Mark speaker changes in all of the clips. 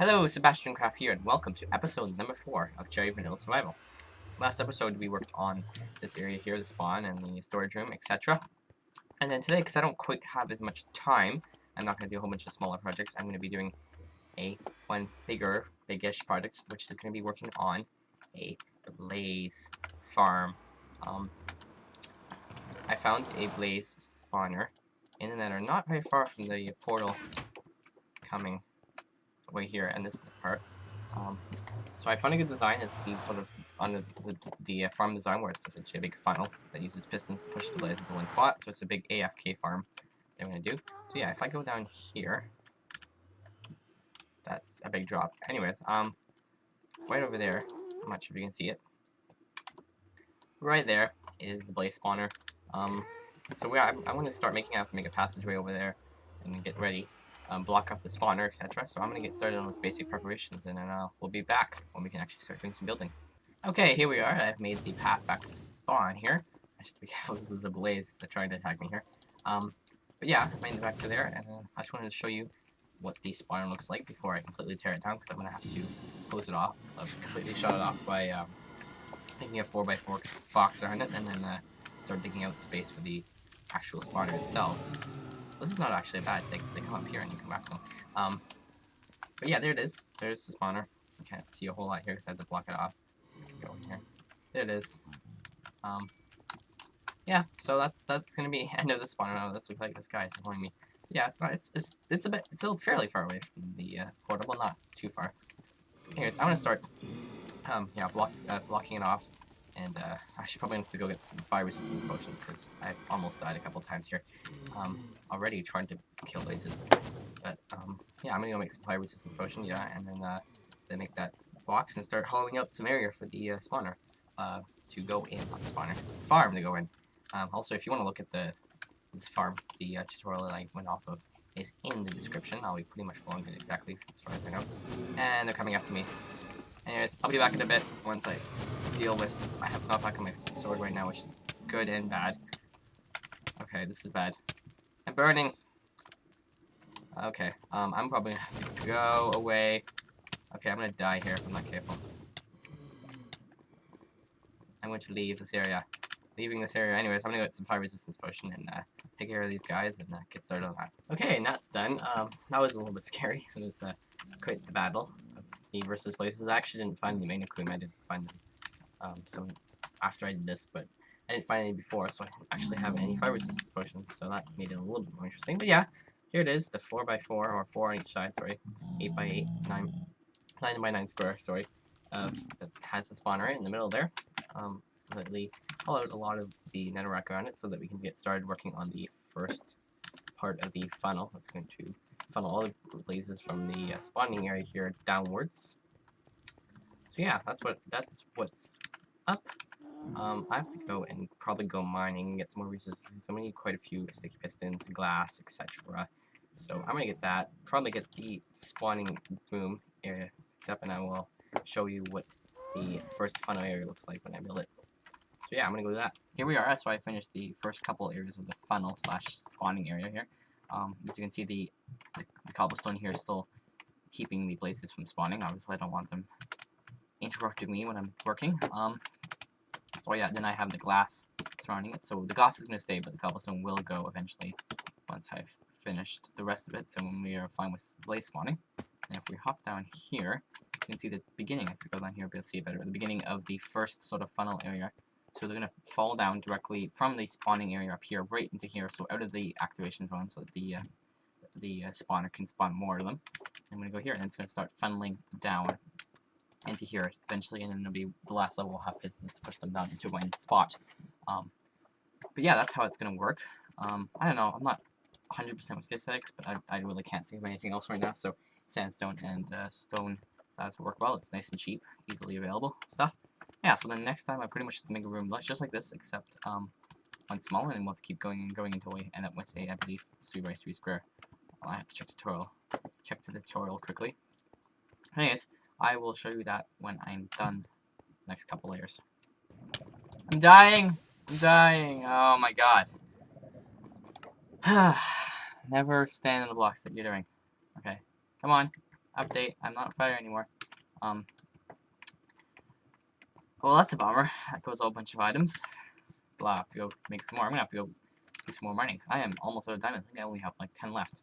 Speaker 1: Hello, Sebastian Craft here, and welcome to episode number 4 of Cherry Vanilla Survival. Last episode, we worked on this area here, the spawn and the storage room, etc. And then today, because I don't quite have as much time, I'm not going to do a whole bunch of smaller projects. I'm going to be doing one biggish project, which is going to be working on a blaze farm. I found a blaze spawner in the nether, not very far from the portal coming way here, and this is the part. So I found a good design. It's the sort of on the farm design where it's essentially a big funnel that uses pistons to push the blaze into one spot. So it's a big AFK farm that I'm going to do. So yeah, if I go down here, that's a big drop. Anyways, right over there, I'm not sure if you can see it. Right there is the blaze spawner. So yeah, I want to start making. I have to make a passageway over there and get ready. Block off the spawner, etc. So I'm going to get started on those basic preparations, and then we'll be back when we can actually start doing some building. Okay, here we are. I've made the path back to spawn here. I should be careful, this is a blaze that's trying to attack me here. But yeah, I made it back to there, and I just wanted to show you what the spawner looks like before I completely tear it down, because I'm going to have to close it off, completely shut it off by making a 4x4 box around it, and then start digging out the space for the actual spawner itself. This is not actually a bad thing, because they come up here and you come back to them. But yeah, there it is. There's the spawner. You can't see a whole lot here because I have to block it off. Go in here. There it is. Yeah, so that's gonna be end of the spawner now. This looks like this guy is ignoring me. Yeah, it's not. It's still fairly far away from the portable, not too far. Anyways, I'm gonna start. Yeah, blocking it off. And I should probably have to go get some fire resistant potions because I've almost died a couple times here. Already trying to kill blazes. But yeah, I'm gonna go make some fire resistant potion, yeah, and then make that box and start hollowing out some area for the spawner to go in, not the spawner, farm to go in. Also, if you want to look at this farm, the tutorial that I went off of is in the description. I'll be pretty much following it exactly as far as I know. And they're coming after me. Anyways, I'll be back in a bit once I deal with. I have not back on my sword right now, which is good and bad. Okay, this is bad. I'm burning. Okay, I'm probably gonna have to go away. Okay, I'm gonna die here if I'm not careful. I'm going to leave this area. Leaving this area. Anyways, I'm gonna get some fire resistance potion and take care of these guys and get started on that. Okay, and that's done. That was a little bit scary. It was quite the battle. Me versus places. I actually didn't find the main cream. I didn't find them so after I did this, but I didn't find any before, so I didn't actually have any fire resistance potions, so that made it a little bit more interesting. But yeah, here it is, the 4x4, or 4 on each side, sorry, 8x8, 9x9 square, sorry, that has the spawner right in the middle there. Completely hollowed a lot of the netherrack around it so that we can get started working on the first part of the funnel. That's going to funnel all the blazes from the spawning area here downwards. So yeah, that's what's up. I have to go and probably go mining and get some more resources. So I'm gonna need quite a few sticky pistons, glass, etc. So I'm gonna get that. Probably get the spawning room area picked up, and I will show you what the first funnel area looks like when I build it. So yeah, I'm gonna go do that. Here we are. So I finished the first couple areas of the funnel / spawning area here. As you can see, the cobblestone here is still keeping the blazes from spawning. Obviously, I don't want them interrupting me when I'm working. So yeah, then I have the glass surrounding it. So the glass is going to stay, but the cobblestone will go eventually once I've finished the rest of it. So when we are fine with blaze spawning, and if we hop down here, you can see the beginning. If we go down here, we'll see it better. The beginning of the first sort of funnel area. So they're going to fall down directly from the spawning area up here, right into here, so out of the activation zone, so that the spawner can spawn more of them. I'm going to go here, and it's going to start funneling down into here eventually, and then it'll be the last level will have pistons to push them down into one spot. But yeah, that's how it's going to work. I don't know, I'm not 100% with the aesthetics, but I really can't think of anything else right now, so sandstone and stone slabs work well. It's nice and cheap, easily available stuff. Yeah, so then next time I pretty much just make a room just like this, except one smaller, and we'll have to keep going and going until we end up with I believe 3x3 square. Well, I have to check the tutorial quickly. Anyways, I will show you that when I'm done next couple layers. I'm dying! I'm dying! Oh my god. Never stand on the blocks that you're doing. Okay, come on. Update, I'm not on fire anymore. Well, that's a bummer. That goes a whole bunch of items. Well, I'll have to go make some more. I'm gonna have to go do some more mining. I am almost out of diamond. I think I only have like 10 left.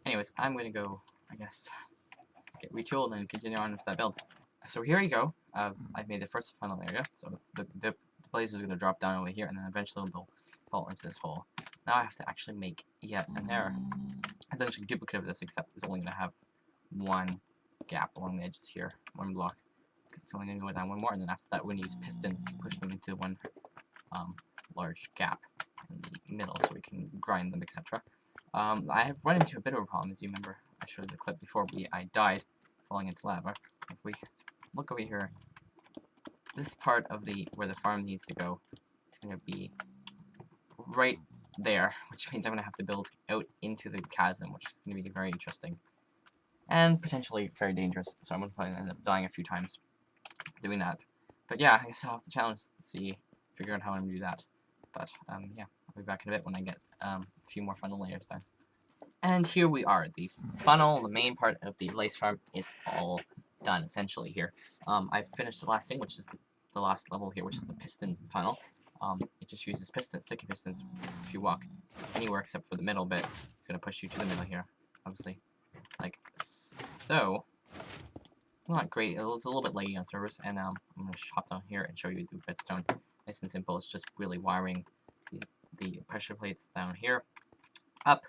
Speaker 1: Anyways, I'm gonna go, I guess, get retooled and continue on with that build. So here you go. I've made the first funnel area. So it's the blazes are gonna drop down over here, and then eventually they'll fall into this hole. Now I have to actually make yet another, essentially a duplicate of this, except it's only gonna have one gap along the edges here, one block. It's only going to go down one more, and then after that we're going to use pistons to push them into one large gap in the middle so we can grind them, etc. I have run into a bit of a problem. As you remember, I showed the clip before, I died falling into lava. If we look over here, this part of where the farm needs to go is going to be right there, which means I'm going to have to build out into the chasm, which is going to be very interesting and potentially very dangerous, so I'm going to probably end up dying a few times doing that. But yeah, I guess I'll have to challenge to figure out how I'm going to do that. But yeah, I'll be back in a bit when I get a few more funnel layers done. And here we are. The funnel, the main part of the lace farm, is all done essentially here. I've finished the last thing, which is the last level here, which is the piston funnel. It just uses sticky pistons. If you walk anywhere except for the middle bit, it's going to push you to the middle here, obviously. Like so. Not great. It's a little bit laggy on servers, and I'm going to hop down here and show you the redstone. Nice and simple. It's just really wiring the pressure plates down here up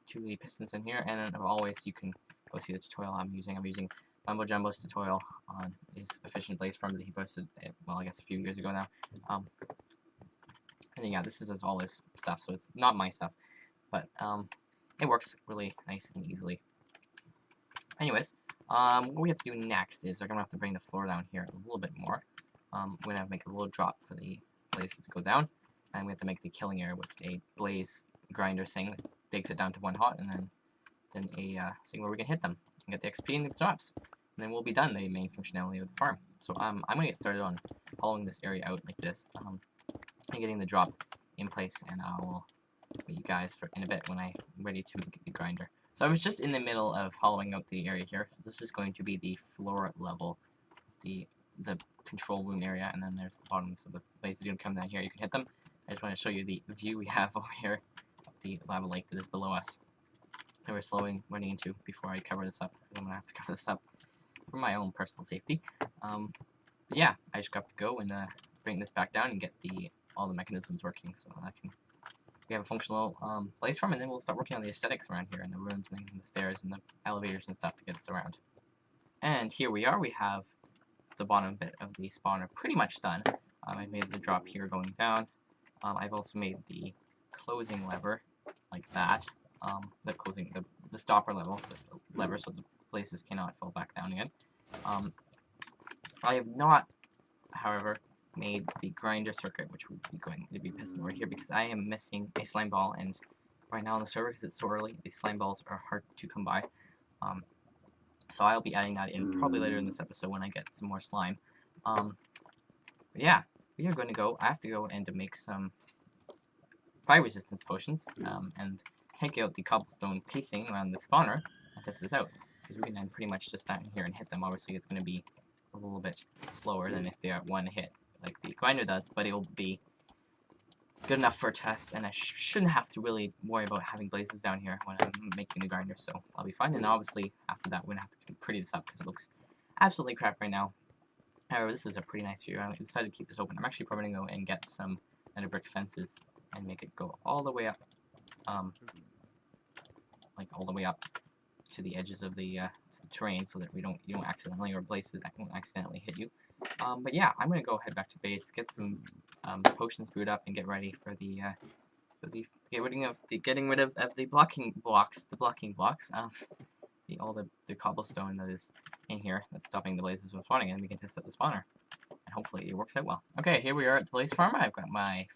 Speaker 1: to the pistons in here, and then always you can go see the tutorial I'm using. I'm using Bumbo Jumbo's tutorial on his efficient blaze farm that he posted, well, I guess a few years ago now. And yeah, this is all his stuff, so it's not my stuff, but it works really nice and easily. Anyways, what we have to do next is we're going to have to bring the floor down here a little bit more. We're going to have to make a little drop for the blazes to go down, and we have to make the killing area with a blaze grinder thing that digs it down to one hot, and then a thing where we can hit them and get the XP and get the drops. And then we'll be done the main functionality of the farm. So I'm going to get started on following this area out like this, and getting the drop in place, and I will meet you guys in a bit when I'm ready to make the grinder. So I was just in the middle of hollowing out the area here. This is going to be the floor level, the control room area, and then there's the bottom. So the blaze is going to come down here. You can hit them. I just want to show you the view we have over here of the lava lake that is below us. That we're slowly running into before I cover this up. I'm going to have to cover this up for my own personal safety. But yeah, I just have to go and bring this back down and get all the mechanisms working so that we have a functional blaze farm, and then we'll start working on the aesthetics around here, and the rooms and the stairs and the elevators and stuff to get us around. And here we are. We have the bottom bit of the spawner pretty much done. I made the drop here going down. I've also made the closing lever like that. The stopper level, so the lever, so the blazes cannot fall back down again. I have not, however, made the grinder circuit, which would be going to be piston over here, because I am missing a slime ball, and right now on the server, because it's so early, these slime balls are hard to come by. So I'll be adding that in probably later in this episode when I get some more slime. But yeah, we are going to go. I have to go and to make some fire resistance potions, and take out the cobblestone casing around the spawner and test this out, because we can then pretty much just stand here and hit them. Obviously, it's going to be a little bit slower than if they are one hit like the grinder does, but it will be good enough for a test, and I shouldn't have to really worry about having blazes down here when I'm making the grinder, so I'll be fine. And obviously, after that, we're going to have to pretty this up because it looks absolutely crap right now. However, this is a pretty nice view. I decided to keep this open. I'm actually probably going to go and get some nether brick fences and make it go all the way up, like all the way up to the edges of the terrain, so that you don't accidentally, or blazes that won't accidentally hit you. But yeah, I'm gonna go head back to base, get some potions brewed up, and get ready for getting rid of the blocking blocks, all the cobblestone that is in here that's stopping the blazes from spawning, and we can test out the spawner, and hopefully it works out well. Okay, here we are at the blaze farm. I've got my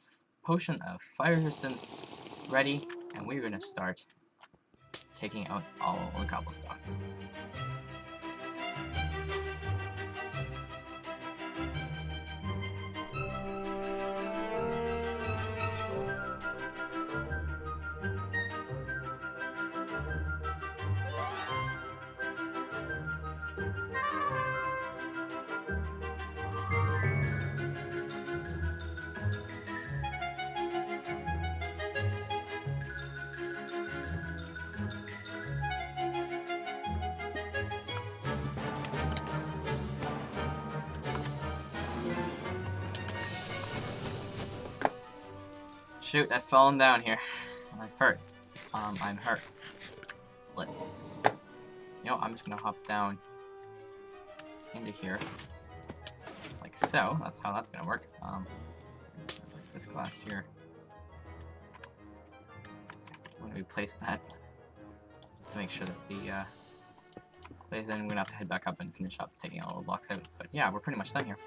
Speaker 1: potion of fire resistance ready, and we're gonna start taking out all the cobblestone. shoot, I've fallen down here. I'm hurt. I'm hurt. Let's... You know, I'm just gonna hop down into here. Like so. That's how that's gonna work. Like this glass here. I'm gonna replace that to make sure that the then we're gonna have to head back up and finish up taking all the blocks out. But yeah, we're pretty much done here.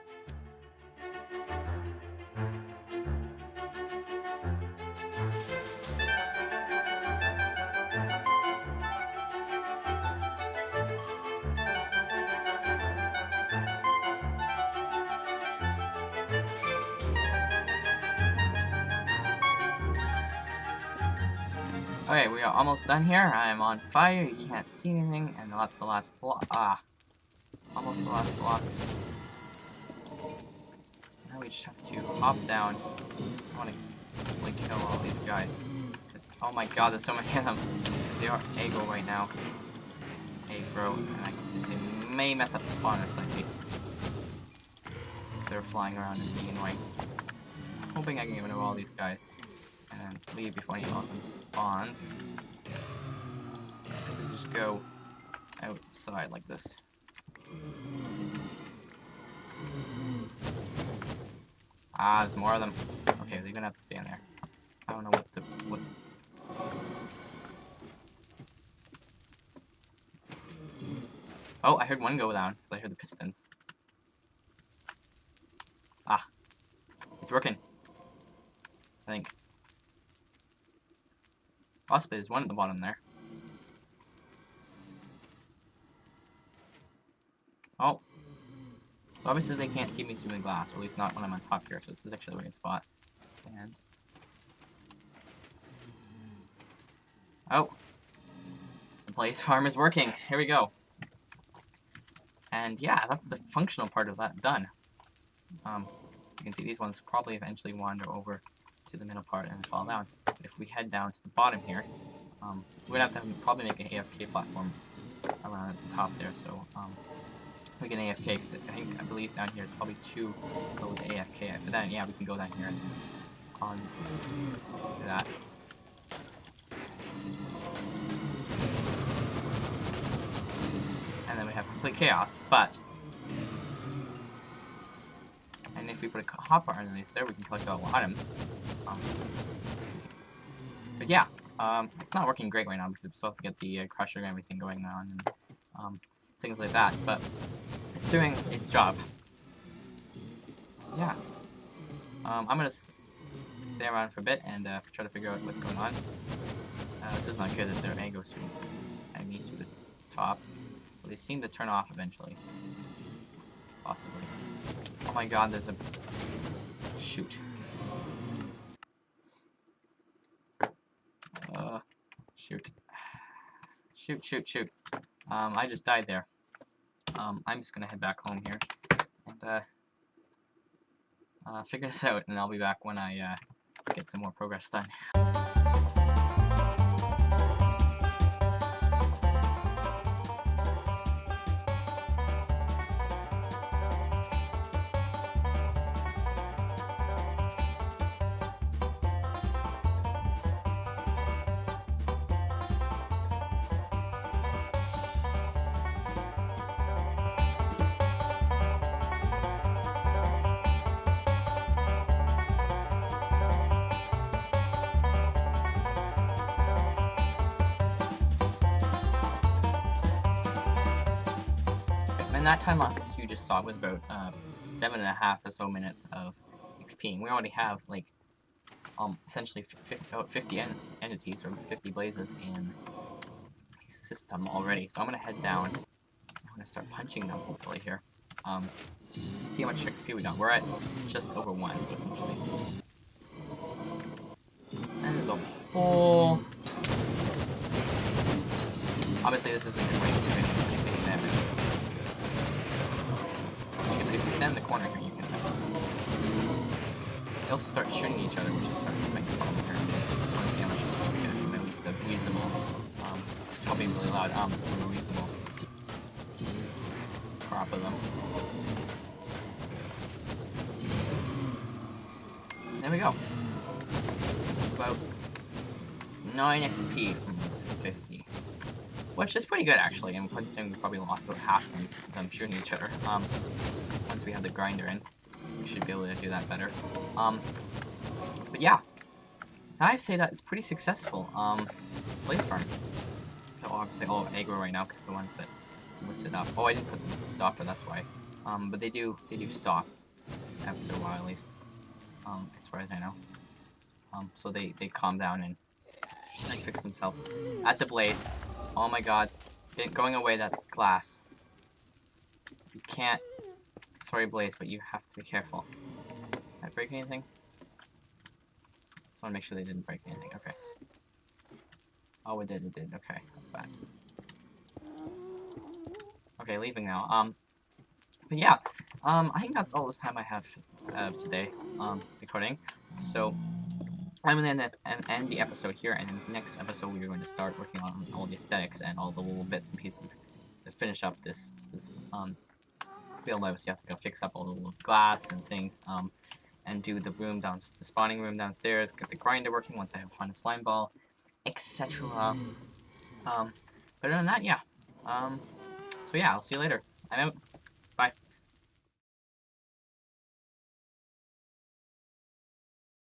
Speaker 1: Okay, we are almost done here. I am on fire. You can't see anything, and that's the last block. Ah, almost the last block. Now we just have to hop down. I want to like kill all these guys. Oh my god, there's so many of them. They are aggro right now. Aggro, and they may mess up the spawner slightly. They're flying around and being annoying. I'm hoping I can get rid of all these guys. And then leave before any of them spawns. And just go outside like this. Ah, there's more of them. Okay, they're gonna have to stay in there. I don't know what. Oh, I heard one go down because I heard the pistons. Ah, it's working. I think. Possibly there's one at the bottom there. Oh. So obviously they can't see me through the glass, or at least not when I'm on top here, so this is actually the right spot. Stand. Oh. The blaze farm is working. Here we go. And yeah, that's the functional part of that done. You can see these ones probably eventually wander over to the middle part and fall down. But if we head down to the bottom here, we'd have to probably make an AFK platform around at the top there, so we can AFK, because I believe down here is probably 2 go with AFK. But then, yeah, we can go down here and on that. And then we have complete chaos, but... And if we put a hopper underneath there, we can collect all the items. But yeah, it's not working great right now because we still have to get the crusher and everything going on and things like that. But it's doing its job. Yeah. I'm gonna stay around for a bit and try to figure out what's going on. This is not good that their egg goes through enemies through the top. But they seem to turn off eventually. Possibly. Oh my god, there's a... Shoot. Shoot. Shoot. I just died there. I'm just gonna head back home here. And, figure this out, and I'll be back when I, get some more progress done. And that time lapse you just saw was about 7.5 or so minutes of XPing. We already have like essentially 50 entities or 50 blazes in the system already. So I'm gonna head down. I'm gonna start punching them hopefully here. See how much XP we got. We're at just over 1, so essentially. And there's a whole. Obviously, this isn't a good way to finish any damage. If you stand in the corner here, you can. They also start shooting each other, which is starting to make a problem here. How much damage you get at least a reasonable. This is probably really loud. A reasonable crop of them. There we go. 9 XP from 50. Which is pretty good, actually. I'm considering we probably lost about half of them shooting each other. Once we have the grinder in, we should be able to do that better. But yeah. I say that it's pretty successful. Blaze farm. So obviously all aggro right now because the ones that lifted up. Oh, I didn't put the stopper, that's why. But they do stop after a while at least. As far as I know. So they calm down and like fix themselves. That's a blaze. Oh my god. Going away, that's glass. You can't. Sorry, Blaze, but you have to be careful. Did I break anything? Just want to make sure they didn't break anything. Okay. Oh, it did. Okay, that's bad. Okay, leaving now. But yeah. I think that's all the time I have today. Recording. So I'm gonna end the episode here, and in the next episode we're going to start working on all the aesthetics and all the little bits and pieces to finish up this build. Obviously, you have to go fix up all the little glass and things, and do the the spawning room downstairs, get the grinder working once I have found a slime ball, etc. But other than that, yeah. So yeah, I'll see you later. I'm out.